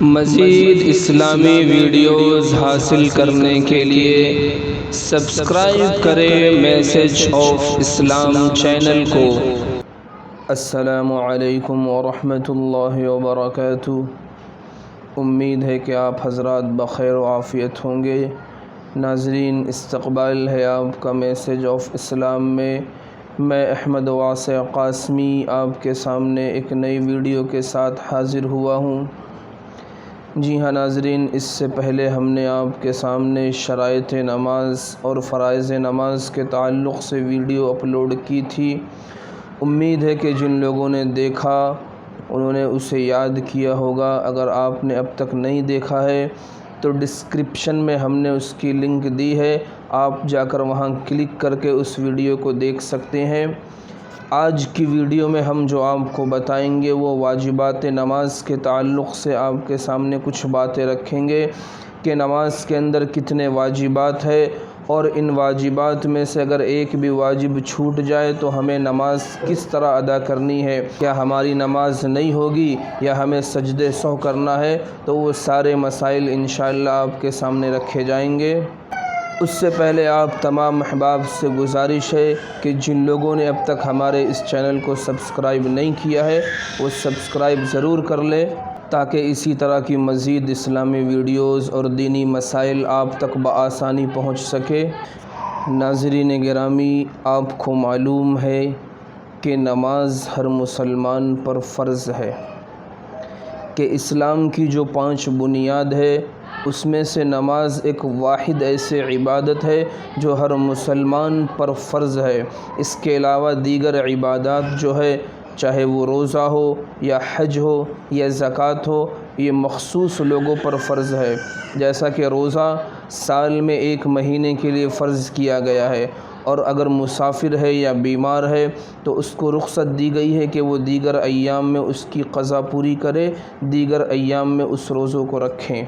مزید اسلامی ویڈیوز حاصل کرنے کے لیے سبسکرائب کریں میسج آف اسلام چینل کو۔ السلام علیکم ورحمۃ اللہ وبرکاتہ۔ امید ہے کہ آپ حضرات بخیر و عافیت ہوں گے۔ ناظرین، استقبال ہے آپ کا میسج آف اسلام میں احمد واسع قاسمی آپ کے سامنے ایک نئی ویڈیو کے ساتھ حاضر ہوا ہوں۔ جی ہاں ناظرین، اس سے پہلے ہم نے آپ کے سامنے شرائط نماز اور فرائض نماز کے تعلق سے ویڈیو اپلوڈ کی تھی۔ امید ہے کہ جن لوگوں نے دیکھا انہوں نے اسے یاد کیا ہوگا۔ اگر آپ نے اب تک نہیں دیکھا ہے تو ڈسکرپشن میں ہم نے اس کی لنک دی ہے، آپ جا کر وہاں کلک کر کے اس ویڈیو کو دیکھ سکتے ہیں۔ آج کی ویڈیو میں ہم جو آپ کو بتائیں گے وہ واجبات نماز کے تعلق سے آپ کے سامنے کچھ باتیں رکھیں گے کہ نماز کے اندر کتنے واجبات ہیں، اور ان واجبات میں سے اگر ایک بھی واجب چھوٹ جائے تو ہمیں نماز کس طرح ادا کرنی ہے، کیا ہماری نماز نہیں ہوگی یا ہمیں سجدے سہو کرنا ہے، تو وہ سارے مسائل انشاءاللہ آپ کے سامنے رکھے جائیں گے۔ اس سے پہلے آپ تمام احباب سے گزارش ہے کہ جن لوگوں نے اب تک ہمارے اس چینل کو سبسکرائب نہیں کیا ہے وہ سبسکرائب ضرور کر لیں تاکہ اسی طرح کی مزید اسلامی ویڈیوز اور دینی مسائل آپ تک بآسانی پہنچ سکے۔ ناظرین گرامی، آپ کو معلوم ہے کہ نماز ہر مسلمان پر فرض ہے، کہ اسلام کی جو 5 بنیاد ہے اس میں سے نماز ایک واحد ایسے عبادت ہے جو ہر مسلمان پر فرض ہے۔ اس کے علاوہ دیگر عبادات جو ہے، چاہے وہ روزہ ہو یا حج ہو یا زکوٰۃ ہو، یہ مخصوص لوگوں پر فرض ہے۔ جیسا کہ روزہ سال میں 1 مہینے کے لیے فرض کیا گیا ہے، اور اگر مسافر ہے یا بیمار ہے تو اس کو رخصت دی گئی ہے کہ وہ دیگر ایام میں اس کی قضا پوری کرے، دیگر ایام میں اس روزوں کو رکھیں۔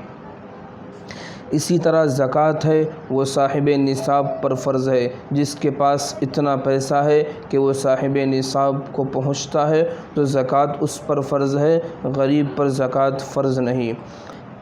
اسی طرح زکوٰۃ ہے، وہ صاحب نصاب پر فرض ہے۔ جس کے پاس اتنا پیسہ ہے کہ وہ صاحب نصاب کو پہنچتا ہے تو زکوٰۃ اس پر فرض ہے، غریب پر زکوٰۃ فرض نہیں۔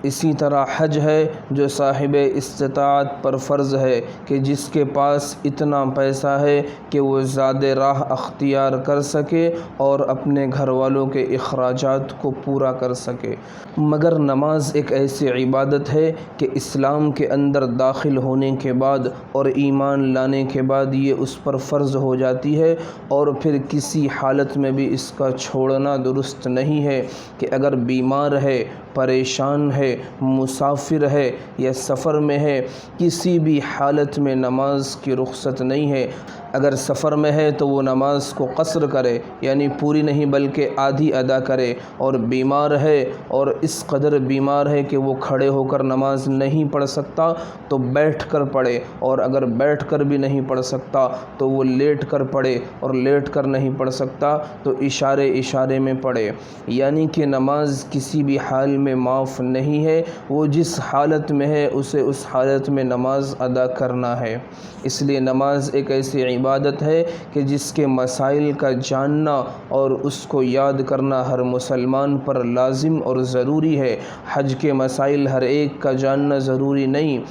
اسی طرح حج ہے، جو صاحب استطاعت پر فرض ہے کہ جس کے پاس اتنا پیسہ ہے کہ وہ زاد راہ اختیار کر سکے اور اپنے گھر والوں کے اخراجات کو پورا کر سکے۔ مگر نماز ایک ایسی عبادت ہے کہ اسلام کے اندر داخل ہونے کے بعد اور ایمان لانے کے بعد یہ اس پر فرض ہو جاتی ہے، اور پھر کسی حالت میں بھی اس کا چھوڑنا درست نہیں ہے، کہ اگر بیمار ہے، پریشان ہے، مسافر ہے یا سفر میں ہے، کسی بھی حالت میں نماز کی رخصت نہیں ہے۔ اگر سفر میں ہے تو وہ نماز کو قصر کرے، یعنی پوری نہیں بلکہ آدھی ادا کرے، اور بیمار ہے اور اس قدر بیمار ہے کہ وہ کھڑے ہو کر نماز نہیں پڑھ سکتا تو بیٹھ کر پڑھے، اور اگر بیٹھ کر بھی نہیں پڑھ سکتا تو وہ لیٹ کر پڑھے، اور لیٹ کر نہیں پڑھ سکتا تو اشارے میں پڑھے۔ یعنی کہ نماز کسی بھی حال میں معاف نہیں ہے، وہ جس حالت میں ہے اسے اس حالت میں نماز ادا کرنا ہے۔ اس لیے نماز ایک ایسی عبادت ہے کہ جس کے مسائل کا جاننا اور اس کو یاد کرنا ہر مسلمان پر لازم اور ضروری ہے۔ حج کے مسائل ہر ایک کا جاننا ضروری نہیں،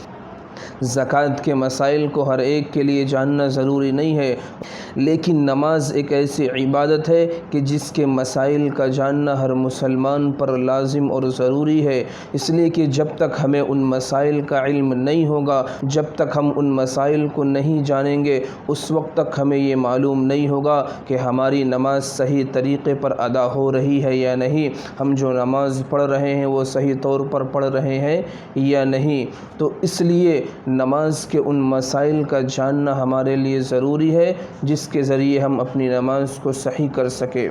زکوٰۃ کے مسائل کو ہر ایک کے لیے جاننا ضروری نہیں ہے، لیکن نماز ایک ایسی عبادت ہے کہ جس کے مسائل کا جاننا ہر مسلمان پر لازم اور ضروری ہے۔ اس لیے کہ جب تک ہمیں ان مسائل کا علم نہیں ہوگا، جب تک ہم ان مسائل کو نہیں جانیں گے، اس وقت تک ہمیں یہ معلوم نہیں ہوگا کہ ہماری نماز صحیح طریقے پر ادا ہو رہی ہے یا نہیں، ہم جو نماز پڑھ رہے ہیں وہ صحیح طور پر پڑھ رہے ہیں یا نہیں۔ تو اس لیے نماز کے ان مسائل کا جاننا ہمارے لیے ضروری ہے جس کے ذریعے ہم اپنی نماز کو صحیح کر سکیں۔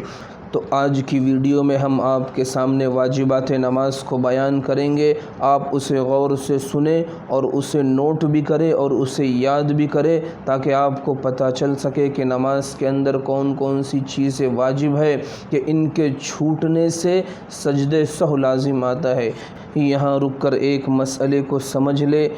تو آج کی ویڈیو میں ہم آپ کے سامنے واجبات نماز کو بیان کریں گے۔ آپ اسے غور سے سنیں اور اسے نوٹ بھی کریں اور اسے یاد بھی کریں تاکہ آپ کو پتہ چل سکے کہ نماز کے اندر کون کون سی چیزیں واجب ہے، کہ ان کے چھوٹنے سے سجدے سہو لازم آتا ہے۔ یہاں رک کر ایک مسئلے کو سمجھ لے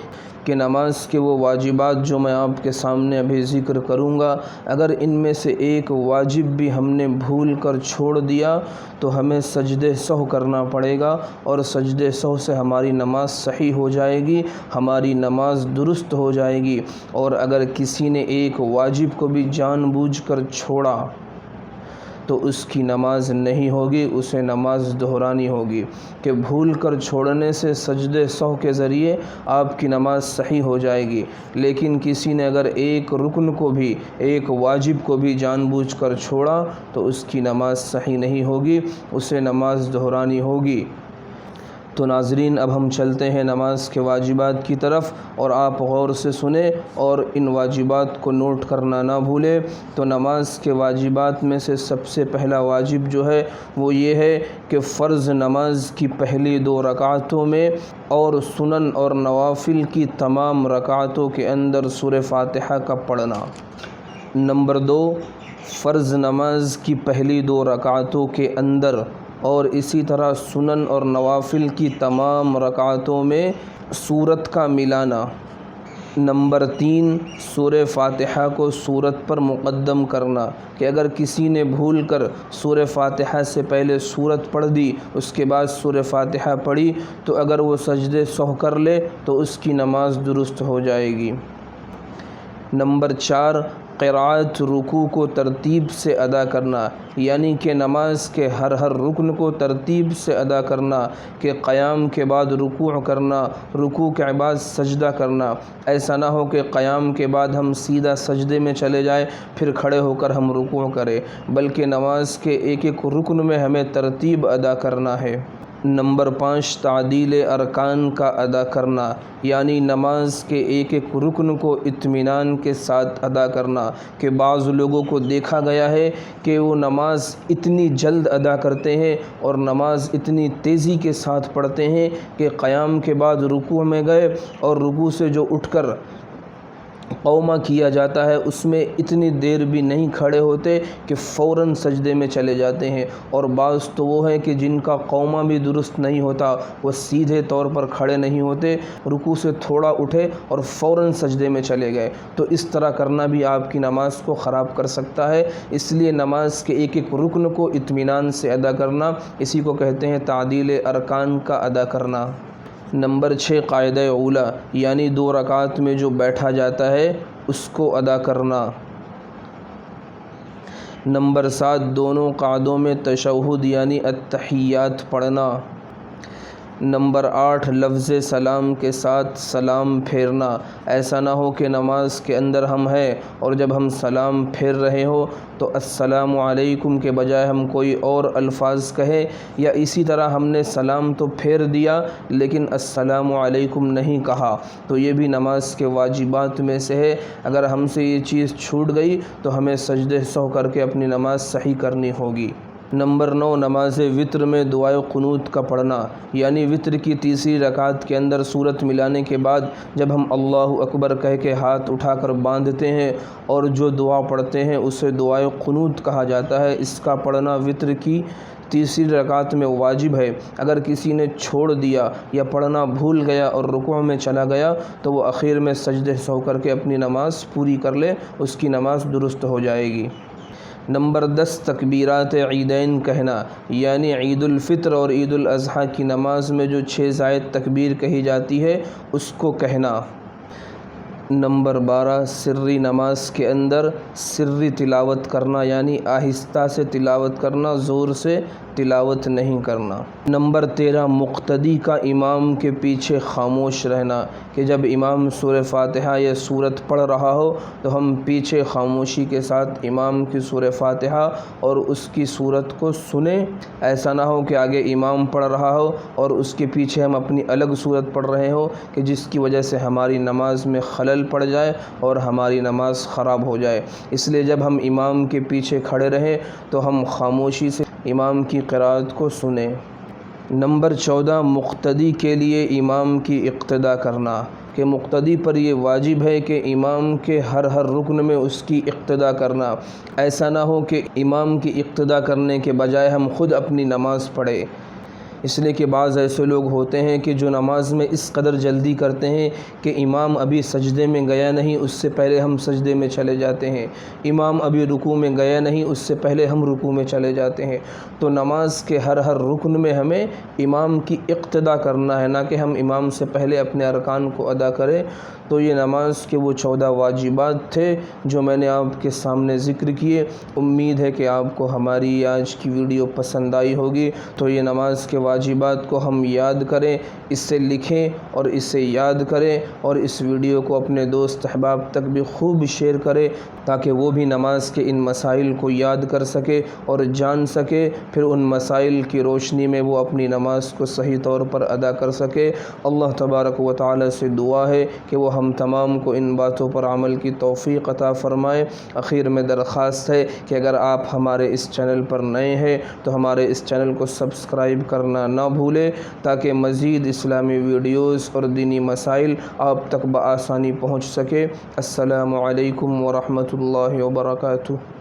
کہ نماز کے وہ واجبات جو میں آپ کے سامنے ابھی ذکر کروں گا، اگر ان میں سے ایک واجب بھی ہم نے بھول کر چھوڑ دیا تو ہمیں سجدہ سہو کرنا پڑے گا، اور سجدہ سہو سے ہماری نماز صحیح ہو جائے گی، ہماری نماز درست ہو جائے گی۔ اور اگر کسی نے ایک واجب کو بھی جان بوجھ کر چھوڑا تو اس کی نماز نہیں ہوگی، اسے نماز دہرانی ہوگی، کہ بھول کر چھوڑنے سے سجدہ سہو کے ذریعے آپ کی نماز صحیح ہو جائے گی، لیکن کسی نے اگر ایک رکن کو بھی، ایک واجب کو بھی جان بوجھ کر چھوڑا تو اس کی نماز صحیح نہیں ہوگی، اسے نماز دہرانی ہوگی۔ تو ناظرین، اب ہم چلتے ہیں نماز کے واجبات کی طرف، اور آپ غور سے سنیں اور ان واجبات کو نوٹ کرنا نہ بھولیں۔ تو نماز کے واجبات میں سے سب سے پہلا واجب جو ہے وہ یہ ہے کہ فرض نماز کی پہلی 2 رکعتوں میں اور سنن اور نوافل کی تمام رکعتوں کے اندر سورہ فاتحہ کا پڑھنا۔ نمبر 2، فرض نماز کی پہلی 2 رکعتوں کے اندر اور اسی طرح سنن اور نوافل کی تمام رکعتوں میں سورت کا ملانا۔ نمبر 3، سورہ فاتحہ کو سورت پر مقدم کرنا، کہ اگر کسی نے بھول کر سورہ فاتحہ سے پہلے سورت پڑھ دی، اس کے بعد سورہ فاتحہ پڑھی، تو اگر وہ سجدہ سہو کر لے تو اس کی نماز درست ہو جائے گی۔ نمبر 4، قرأت رکوع کو ترتیب سے ادا کرنا، یعنی کہ نماز کے ہر رکن کو ترتیب سے ادا کرنا، کہ قیام کے بعد رکوع کرنا، رکوع کے بعد سجدہ کرنا۔ ایسا نہ ہو کہ قیام کے بعد ہم سیدھا سجدے میں چلے جائیں پھر کھڑے ہو کر ہم رکوع کریں، بلکہ نماز کے ایک ایک رکن میں ہمیں ترتیب ادا کرنا ہے۔ نمبر 5، تعدیل ارکان کا ادا کرنا، یعنی نماز کے ایک ایک رکن کو اطمینان کے ساتھ ادا کرنا، کہ بعض لوگوں کو دیکھا گیا ہے کہ وہ نماز اتنی جلد ادا کرتے ہیں اور نماز اتنی تیزی کے ساتھ پڑھتے ہیں کہ قیام کے بعد رکوع میں گئے اور رکوع سے جو اٹھ کر قومہ کیا جاتا ہے اس میں اتنی دیر بھی نہیں کھڑے ہوتے کہ فوراً سجدے میں چلے جاتے ہیں، اور بعض تو وہ ہیں کہ جن کا قومہ بھی درست نہیں ہوتا، وہ سیدھے طور پر کھڑے نہیں ہوتے، رکوع سے تھوڑا اٹھے اور فوراً سجدے میں چلے گئے۔ تو اس طرح کرنا بھی آپ کی نماز کو خراب کر سکتا ہے، اس لیے نماز کے ایک ایک رکن کو اطمینان سے ادا کرنا، اسی کو کہتے ہیں تعدیل ارکان کا ادا کرنا۔ نمبر 6، قاعدہ اولیٰ، یعنی 2 رکعت میں جو بیٹھا جاتا ہے اس کو ادا کرنا۔ نمبر 7، دونوں قعدوں میں تشہد یعنی التحیات پڑھنا۔ نمبر 8، لفظ سلام کے ساتھ سلام پھیرنا، ایسا نہ ہو کہ نماز کے اندر ہم ہیں اور جب ہم سلام پھیر رہے ہو تو السلام علیکم کے بجائے ہم کوئی اور الفاظ کہیں، یا اسی طرح ہم نے سلام تو پھیر دیا لیکن السلام علیکم نہیں کہا، تو یہ بھی نماز کے واجبات میں سے ہے۔ اگر ہم سے یہ چیز چھوٹ گئی تو ہمیں سجدہ سہو کر کے اپنی نماز صحیح کرنی ہوگی۔ نمبر 9، نماز وتر میں دعائے قنوت کا پڑھنا، یعنی وتر کی تیسری رکعت کے اندر سورت ملانے کے بعد جب ہم اللہ اکبر کہہ کے ہاتھ اٹھا کر باندھتے ہیں اور جو دعا پڑھتے ہیں اسے دعائے قنوت کہا جاتا ہے، اس کا پڑھنا وتر کی تیسری رکعت میں واجب ہے۔ اگر کسی نے چھوڑ دیا یا پڑھنا بھول گیا اور رکوع میں چلا گیا تو وہ اخیر میں سجدہ سہو کر کے اپنی نماز پوری کر لے، اس کی نماز درست ہو جائے گی۔ نمبر 10، تکبیرات عیدین کہنا، یعنی عید الفطر اور عید الاضحیٰ کی نماز میں جو 6 زائد تکبیر کہی جاتی ہے اس کو کہنا۔ نمبر 12، سری نماز کے اندر سری تلاوت کرنا، یعنی آہستہ سے تلاوت کرنا، زور سے تلاوت نہیں کرنا۔ نمبر 13، مقتدی کا امام کے پیچھے خاموش رہنا، کہ جب امام سورہ فاتحہ یا سورت پڑھ رہا ہو تو ہم پیچھے خاموشی کے ساتھ امام کی سورہ فاتحہ اور اس کی سورت کو سنیں۔ ایسا نہ ہو کہ آگے امام پڑھ رہا ہو اور اس کے پیچھے ہم اپنی الگ سورت پڑھ رہے ہوں، کہ جس کی وجہ سے ہماری نماز میں خلل پڑ جائے اور ہماری نماز خراب ہو جائے۔ اس لیے جب ہم امام کے پیچھے کھڑے رہیں تو ہم خاموشی سے امام کی قرأت کو سنیں۔ نمبر 14، مقتدی کے لیے امام کی اقتداء کرنا، کہ مقتدی پر یہ واجب ہے کہ امام کے ہر رکن میں اس کی اقتداء کرنا۔ ایسا نہ ہو کہ امام کی اقتداء کرنے کے بجائے ہم خود اپنی نماز پڑھیں۔ اس لیے کہ بعض ایسے لوگ ہوتے ہیں کہ جو نماز میں اس قدر جلدی کرتے ہیں کہ امام ابھی سجدے میں گیا نہیں اس سے پہلے ہم سجدے میں چلے جاتے ہیں، امام ابھی رکوع میں گیا نہیں اس سے پہلے ہم رکوع میں چلے جاتے ہیں۔ تو نماز کے ہر رکن میں ہمیں امام کی اقتدا کرنا ہے، نہ کہ ہم امام سے پہلے اپنے ارکان کو ادا کریں۔ تو یہ نماز کے وہ 14 واجبات تھے جو میں نے آپ کے سامنے ذکر کیے۔ امید ہے کہ آپ کو ہماری آج کی ویڈیو پسند آئی ہوگی۔ تو یہ نماز کے واجبات کو ہم یاد کریں، اس سے لکھیں اور اسے یاد کریں، اور اس ویڈیو کو اپنے دوست احباب تک بھی خوب شیئر کریں تاکہ وہ بھی نماز کے ان مسائل کو یاد کر سکے اور جان سکے، پھر ان مسائل کی روشنی میں وہ اپنی نماز کو صحیح طور پر ادا کر سکے۔ اللہ تبارک و تعالی سے دعا ہے کہ وہ ہم تمام کو ان باتوں پر عمل کی توفیق عطا فرمائے۔ آخر میں درخواست ہے کہ اگر آپ ہمارے اس چینل پر نئے ہیں تو ہمارے اس چینل کو سبسکرائب کرنا نہ بھولیں تاکہ مزید اسلامی ویڈیوز اور دینی مسائل آپ تک بآسانی پہنچ سکے۔ السلام علیکم ورحمۃ اللہ وبرکاتہ۔